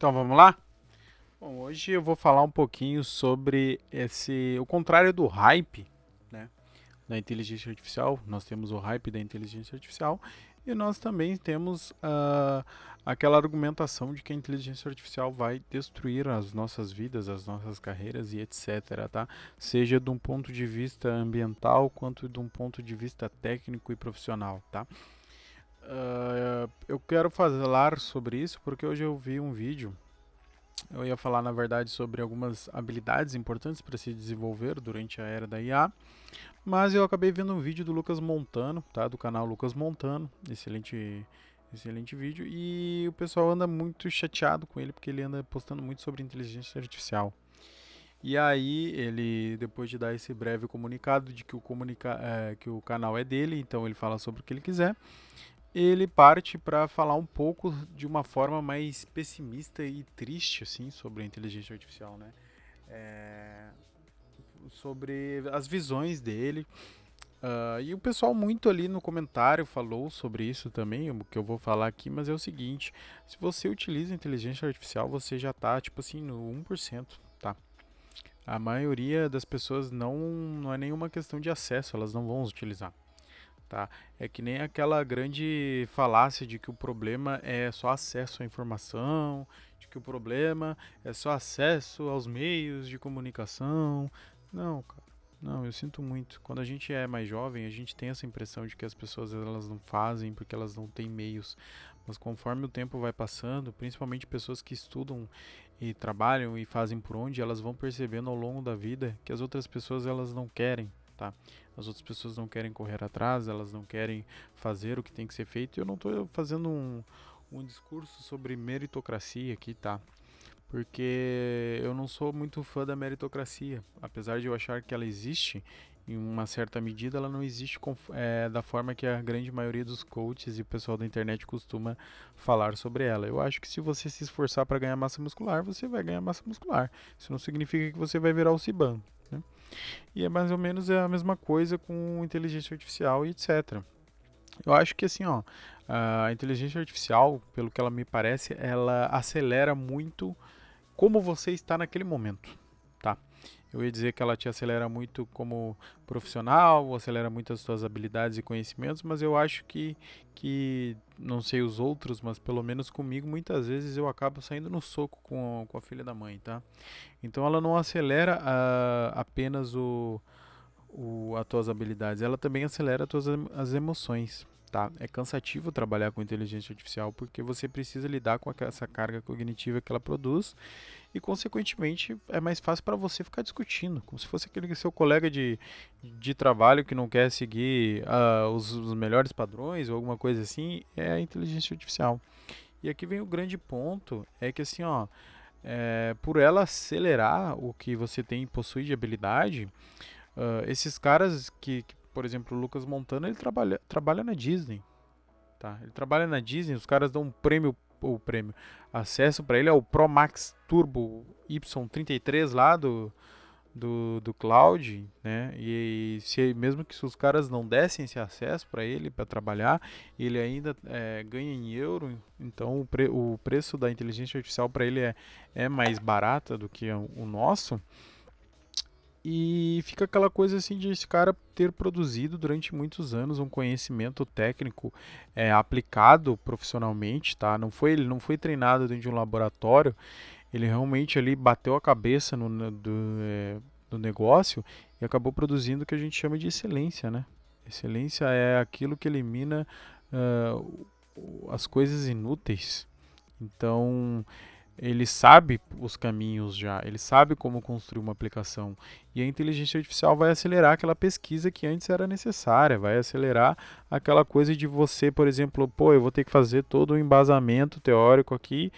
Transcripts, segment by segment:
Então vamos lá? Bom, hoje eu vou falar um pouquinho sobre o contrário do hype, né, da inteligência artificial. Nós temos o hype da inteligência artificial e nós também temos aquela argumentação de que a inteligência artificial vai destruir as nossas vidas, as nossas carreiras e etc, tá? Seja de um ponto de vista ambiental quanto de um ponto de vista técnico e profissional, tá? Eu quero falar sobre isso porque hoje eu vi um vídeo. Eu ia falar, na verdade, sobre algumas habilidades importantes para se desenvolver durante a era da IA, mas eu acabei vendo um vídeo do Lucas Montano, tá? Do canal Lucas Montano, excelente vídeo, e o pessoal anda muito chateado com ele porque ele anda postando muito sobre inteligência artificial. E aí ele, depois de dar esse breve comunicado de que que o canal é dele, então ele fala sobre o que ele quiser, ele parte para falar um pouco de uma forma mais pessimista e triste assim sobre a inteligência artificial, né? É, sobre as visões dele. E o pessoal muito ali no comentário falou sobre isso também, o que eu vou falar aqui, mas é o seguinte: se você utiliza inteligência artificial, você já tá tipo assim no 1%, tá? A maioria das pessoas não é nenhuma questão de acesso, elas não vão utilizar. Tá? É que nem aquela grande falácia de que o problema é só acesso à informação, de que o problema é só acesso aos meios de comunicação. Não, cara. Não, eu sinto muito. Quando a gente é mais jovem, a gente tem essa impressão de que as pessoas elas não fazem porque elas não têm meios. Mas conforme o tempo vai passando, principalmente pessoas que estudam e trabalham e fazem por onde, elas vão percebendo ao longo da vida que as outras pessoas elas não querem, tá? As outras pessoas não querem correr atrás, elas não querem fazer o que tem que ser feito. E eu não estou fazendo um discurso sobre meritocracia aqui, tá? Porque eu não sou muito fã da meritocracia. Apesar de eu achar que ela existe, em uma certa medida, ela não existe da forma que a grande maioria dos coaches e o pessoal da internet costuma falar sobre ela. Eu acho que se você se esforçar para ganhar massa muscular, você vai ganhar massa muscular. Isso não significa que você vai virar o Ciban, né? E é mais ou menos a mesma coisa com inteligência artificial e etc. Eu acho que assim, ó, a inteligência artificial, pelo que ela me parece, ela acelera muito como você está naquele momento, tá? Eu ia dizer que ela te acelera muito como profissional, acelera muito as suas habilidades e conhecimentos, mas eu acho que não sei os outros, mas pelo menos comigo, muitas vezes eu acabo saindo no soco com a filha da mãe, tá? Então ela não acelera apenas as tuas habilidades, ela também acelera as emoções. Tá? É cansativo trabalhar com inteligência artificial porque você precisa lidar com essa carga cognitiva que ela produz e, consequentemente, é mais fácil para você ficar discutindo, como se fosse aquele seu colega de trabalho que não quer seguir os melhores padrões ou alguma coisa assim, é a inteligência artificial. E aqui vem o grande ponto, é que assim, ó, por ela acelerar o que você tem possui de habilidade, esses caras por exemplo, o Lucas Montana, ele trabalha na Disney, tá? Ele trabalha na Disney, os caras dão um prêmio, acesso para ele ao Pro Max Turbo Y33 lá do Cloud, né? E se mesmo que os caras não dessem esse acesso para ele para trabalhar, ele ainda ganha em euro, então o preço da inteligência artificial para ele é mais barata do que o nosso. E fica aquela coisa assim de esse cara ter produzido durante muitos anos um conhecimento técnico aplicado profissionalmente, tá? Ele não foi treinado dentro de um laboratório, ele realmente ali bateu a cabeça do negócio e acabou produzindo o que a gente chama de excelência, né? Excelência é aquilo que elimina as coisas inúteis. Então, ele sabe os caminhos já, ele sabe como construir uma aplicação. E a inteligência artificial vai acelerar aquela pesquisa que antes era necessária, vai acelerar aquela coisa de você, por exemplo, pô, eu vou ter que fazer todo um embasamento teórico aqui,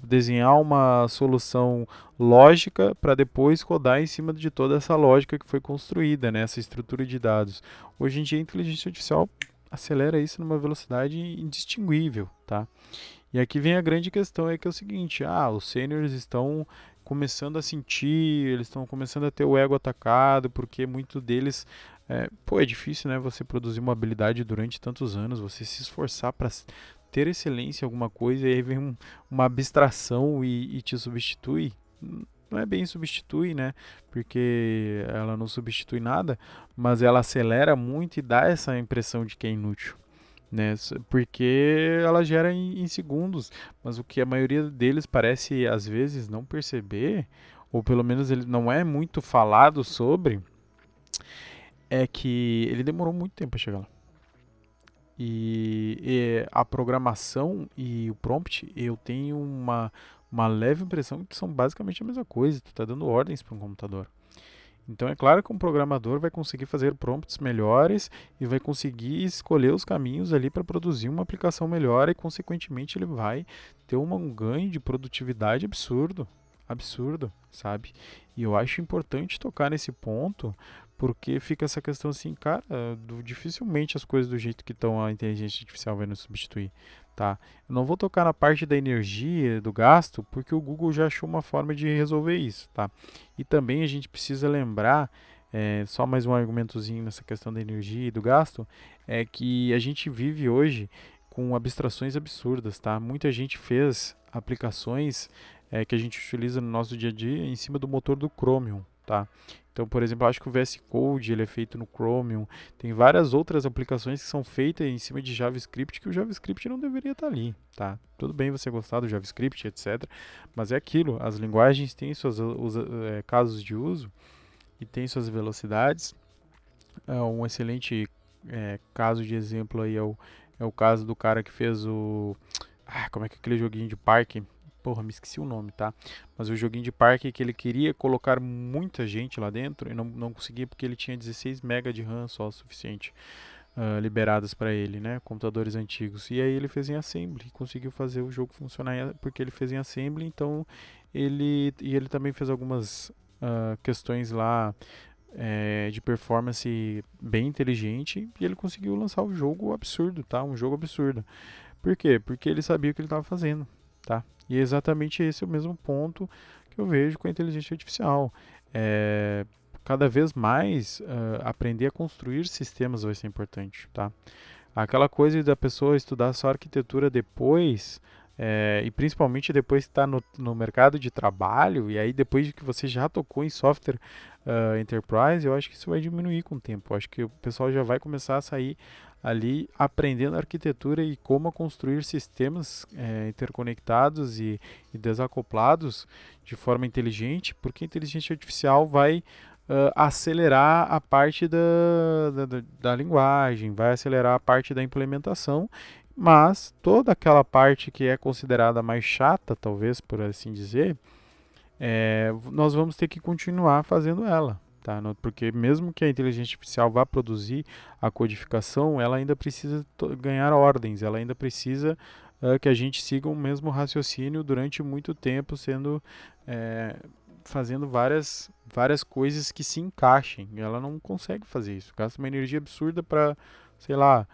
desenhar uma solução lógica para depois codar em cima de toda essa lógica que foi construída, né, essa estrutura de dados. Hoje em dia a inteligência artificial acelera isso numa velocidade indistinguível, tá? E aqui vem a grande questão, é que é o seguinte, os seniors estão começando a sentir, eles estão começando a ter o ego atacado, porque muito deles, é difícil, né, você produzir uma habilidade durante tantos anos, você se esforçar para ter excelência em alguma coisa e aí vem uma abstração e te substitui. Não é bem substitui, né? Porque ela não substitui nada, mas ela acelera muito e dá essa impressão de que é inútil, né? Porque ela gera em segundos, mas o que a maioria deles parece às vezes não perceber, ou pelo menos ele não é muito falado sobre, é que ele demorou muito tempo para chegar lá. E a programação e o prompt, eu tenho uma leve impressão que são basicamente a mesma coisa. Tu está dando ordens para um computador. Então é claro que um programador vai conseguir fazer prompts melhores e vai conseguir escolher os caminhos ali para produzir uma aplicação melhor e consequentemente ele vai ter um ganho de produtividade absurdo, absurdo, sabe? E eu acho importante tocar nesse ponto porque fica essa questão assim, cara, dificilmente as coisas do jeito que estão a inteligência artificial vai nos substituir, tá? Eu não vou tocar na parte da energia, do gasto, porque o Google já achou uma forma de resolver isso, tá? E também a gente precisa lembrar, só mais um argumentozinho nessa questão da energia e do gasto, é que a gente vive hoje com abstrações absurdas, tá? Muita gente fez aplicações que a gente utiliza no nosso dia a dia em cima do motor do Chromium, tá? Então, por exemplo, eu acho que o VS Code ele é feito no Chromium. Tem várias outras aplicações que são feitas em cima de JavaScript que o JavaScript não deveria estar ali, tá? Tudo bem você gostar do JavaScript, etc. Mas é aquilo, as linguagens têm seus casos de uso e têm suas velocidades. Um excelente caso de exemplo aí é o caso do cara que fez como é que é aquele joguinho de parque? Porra, me esqueci o nome, tá? Mas o joguinho de parque que ele queria colocar muita gente lá dentro e não conseguia porque ele tinha 16 MB de RAM só o suficiente liberadas para ele, né? Computadores antigos. E aí ele fez em assembly, conseguiu fazer o jogo funcionar porque ele fez em assembly, então ele também fez algumas questões lá de performance bem inteligente e ele conseguiu lançar o jogo absurdo, tá? Um jogo absurdo. Por quê? Porque ele sabia o que ele estava fazendo, tá? E é exatamente esse o mesmo ponto que eu vejo com a inteligência artificial. Cada vez mais aprender a construir sistemas vai ser importante, tá? Aquela coisa da pessoa estudar só arquitetura depois, e principalmente depois que está no mercado de trabalho, e aí depois de que você já tocou em software enterprise, eu acho que isso vai diminuir com o tempo. Eu acho que o pessoal já vai começar a sair ali aprendendo arquitetura e como construir sistemas interconectados e desacoplados de forma inteligente, porque a inteligência artificial vai acelerar a parte da linguagem, vai acelerar a parte da implementação, mas toda aquela parte que é considerada mais chata, talvez por assim dizer, nós vamos ter que continuar fazendo ela. Tá? Porque mesmo que a inteligência artificial vá produzir a codificação, ela ainda precisa ganhar ordens, ela ainda precisa que a gente siga o mesmo raciocínio durante muito tempo, fazendo várias coisas que se encaixem. Ela não consegue fazer isso. Gasta uma energia absurda para, sei lá,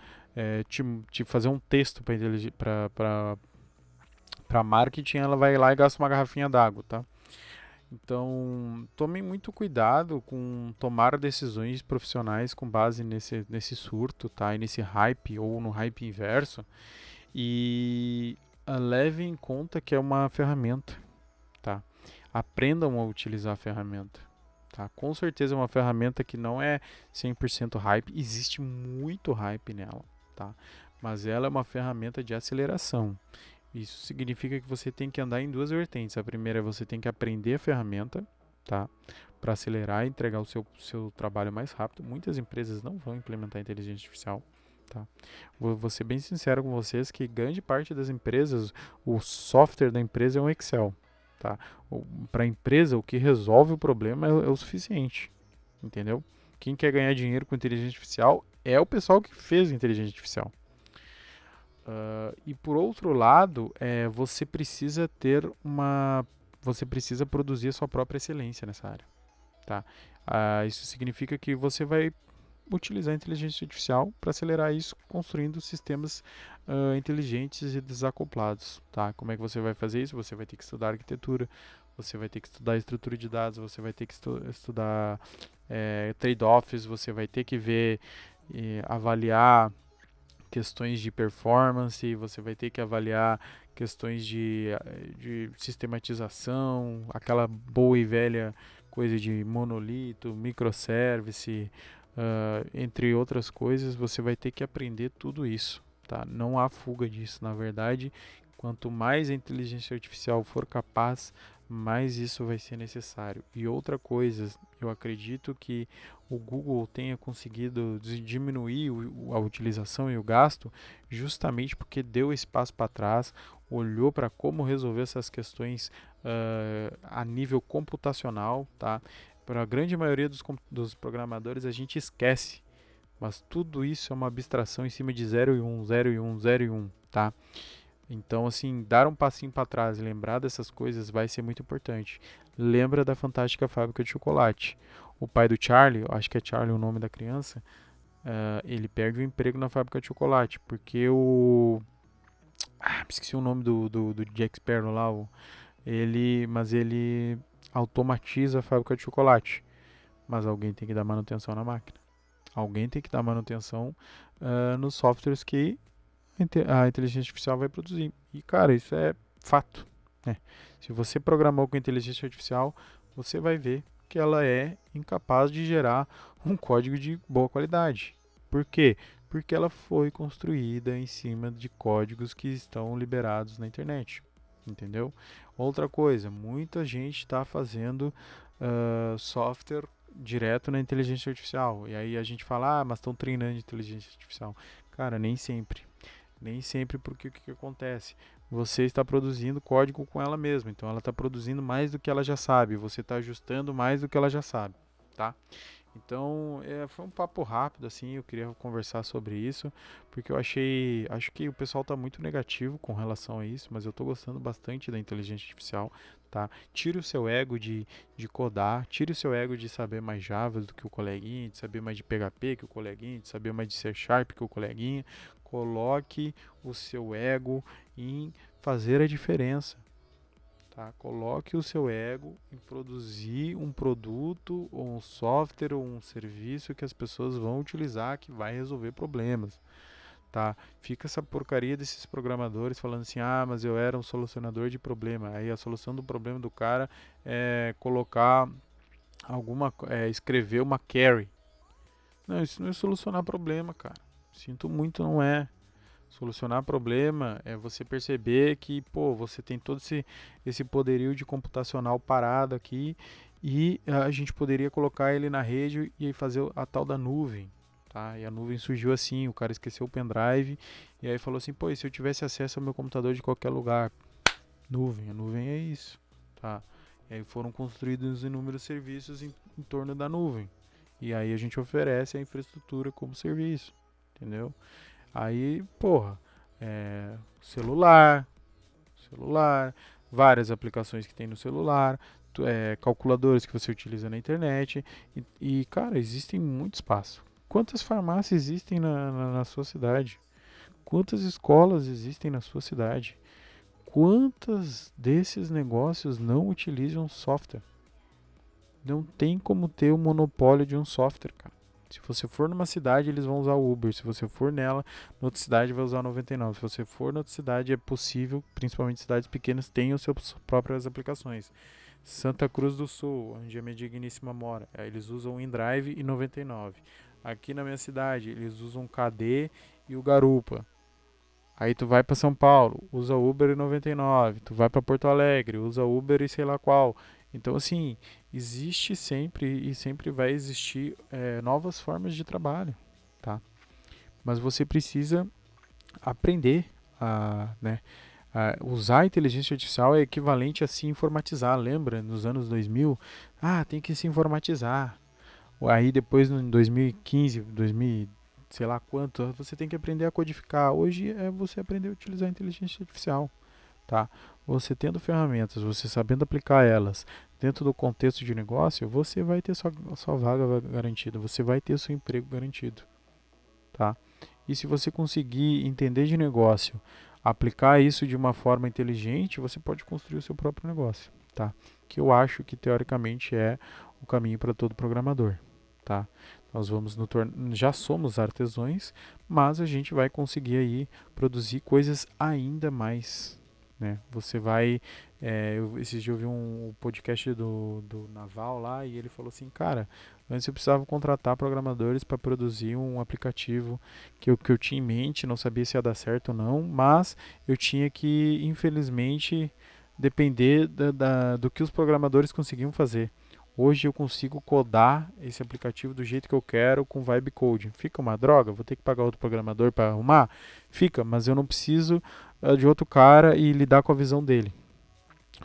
te fazer um texto para marketing, ela vai lá e gasta uma garrafinha d'água, tá? Então, tomem muito cuidado com tomar decisões profissionais com base nesse surto, tá? E nesse hype ou no hype inverso. E leve em conta que é uma ferramenta, tá? Aprendam a utilizar a ferramenta, tá? Com certeza é uma ferramenta que não é 100% hype, existe muito hype nela, tá? Mas ela é uma ferramenta de aceleração. Isso significa que você tem que andar em duas vertentes. A primeira é você tem que aprender a ferramenta, tá? Para acelerar e entregar o seu trabalho mais rápido. Muitas empresas não vão implementar inteligência artificial, tá? Vou ser bem sincero com vocês que grande parte das empresas, o software da empresa é um Excel, tá? Para a empresa, o que resolve o problema é o suficiente, entendeu? Quem quer ganhar dinheiro com inteligência artificial é o pessoal que fez inteligência artificial. E por outro lado, você precisa produzir a sua própria excelência nessa área, tá? Isso significa que você vai utilizar a inteligência artificial para acelerar isso, construindo sistemas inteligentes e desacoplados, tá? Como é que você vai fazer isso? Você vai ter que estudar arquitetura, você vai ter que estudar estrutura de dados, você vai ter que estudar trade-offs, você vai ter que ver, avaliar questões de performance, você vai ter que avaliar questões de sistematização, aquela boa e velha coisa de monolito, microservice, entre outras coisas, você vai ter que aprender tudo isso, tá? Não há fuga disso, na verdade, quanto mais a inteligência artificial for capaz, mais isso vai ser necessário. E outra coisa, eu acredito que o Google tenha conseguido diminuir a utilização e o gasto justamente porque deu esse passo para trás, olhou para como resolver essas questões a nível computacional, tá? Para a grande maioria dos programadores a gente esquece, mas tudo isso é uma abstração em cima de 0 e 1, 0 e 1, 0 e 1, tá? Então, assim, dar um passinho para trás e lembrar dessas coisas vai ser muito importante. Lembra da Fantástica Fábrica de Chocolate. O pai do Charlie, acho que é Charlie o nome da criança, ele perde o emprego na fábrica de chocolate, porque esqueci o nome do Jack Sparrow lá, mas ele automatiza a fábrica de chocolate. Mas alguém tem que dar manutenção na máquina. Alguém tem que dar manutenção nos softwares que a inteligência artificial vai produzir. E, cara, isso é fato, né? Se você programou com inteligência artificial, você vai ver que ela é incapaz de gerar um código de boa qualidade. Por quê? Porque ela foi construída em cima de códigos que estão liberados na internet. Entendeu? Outra coisa, muita gente está fazendo software direto na inteligência artificial. E aí a gente fala, mas estão treinando inteligência artificial. Cara, nem sempre. Nem sempre, porque o que acontece? Você está produzindo código com ela mesma, então ela está produzindo mais do que ela já sabe, você está ajustando mais do que ela já sabe, tá? Então, foi um papo rápido, assim, eu queria conversar sobre isso, porque acho que o pessoal está muito negativo com relação a isso, mas eu estou gostando bastante da inteligência artificial, tá? Tire o seu ego de codar, tire o seu ego de saber mais Java do que o coleguinha, de saber mais de PHP que o coleguinha, de saber mais de C Sharp que o coleguinha. Coloque o seu ego em fazer a diferença. Tá? Coloque o seu ego em produzir um produto, ou um software, ou um serviço que as pessoas vão utilizar, que vai resolver problemas. Tá? Fica essa porcaria desses programadores falando assim, mas eu era um solucionador de problema. Aí a solução do problema do cara é colocar escrever uma query. Não, isso não é solucionar problema, cara. Sinto muito, não é. Solucionar problema é você perceber que, você tem todo esse poderio de computacional parado aqui e a gente poderia colocar ele na rede e fazer a tal da nuvem, tá? E a nuvem surgiu assim, o cara esqueceu o pendrive e aí falou assim, e se eu tivesse acesso ao meu computador de qualquer lugar? Nuvem, a nuvem é isso, tá? E aí foram construídos inúmeros serviços em torno da nuvem. E aí a gente oferece a infraestrutura como serviço, entendeu? Aí, celular, várias aplicações que tem no celular, calculadores que você utiliza na internet. Cara, existem muito espaço. Quantas farmácias existem na sua cidade? Quantas escolas existem na sua cidade? Quantos desses negócios não utilizam software? Não tem como ter o monopólio de um software, cara. Se você for numa cidade, eles vão usar o Uber. Se você for nela, na outra cidade vai usar o 99. Se você for na outra cidade, é possível, principalmente cidades pequenas, tenham suas próprias aplicações. Santa Cruz do Sul, onde a minha digníssima mora, eles usam o InDrive e 99. Aqui na minha cidade, eles usam o KD e o Garupa. Aí tu vai para São Paulo, usa Uber e 99. Tu vai para Porto Alegre, usa Uber e sei lá qual. Então, assim, existe sempre e sempre vai existir novas formas de trabalho, tá? Mas você precisa aprender a usar a inteligência artificial é equivalente a se informatizar. Lembra, nos anos 2000? Tem que se informatizar. Aí depois, em 2015, 2000, sei lá quanto, você tem que aprender a codificar. Hoje é você aprender a utilizar a inteligência artificial. Tá? Você tendo ferramentas, você sabendo aplicar elas dentro do contexto de negócio, você vai ter sua vaga garantida, você vai ter seu emprego garantido, tá? E se você conseguir entender de negócio, aplicar isso de uma forma inteligente, você pode construir o seu próprio negócio, tá? Que eu acho que teoricamente é o caminho para todo programador. tá? Nós vamos já somos artesãos, mas a gente vai conseguir aí produzir coisas ainda mais, né? Você vai, esses dias eu vi um podcast do Naval lá e ele falou assim, cara, antes eu precisava contratar programadores para produzir um aplicativo que eu tinha em mente, não sabia se ia dar certo ou não, mas eu tinha que, infelizmente, depender do que os programadores conseguiam fazer. Hoje eu consigo codar esse aplicativo do jeito que eu quero com Vibe Coding. Fica uma droga? Vou ter que pagar outro programador para arrumar? Fica, mas eu não preciso de outro cara e lidar com a visão dele.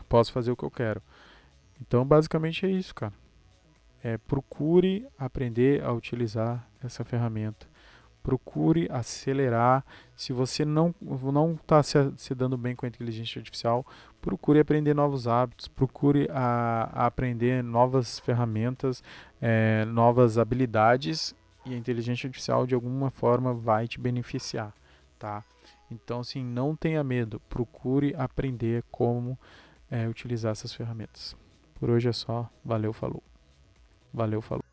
Posso fazer o que eu quero. Então, basicamente é isso, cara. Procure aprender a utilizar essa ferramenta. Procure acelerar. Se você não está se dando bem com a inteligência artificial, procure aprender novos hábitos, procure a aprender novas ferramentas, novas habilidades, e a inteligência artificial de alguma forma vai te beneficiar, tá? Então, assim, não tenha medo, procure aprender como utilizar essas ferramentas. Por hoje é só. Valeu, falou. Valeu, falou.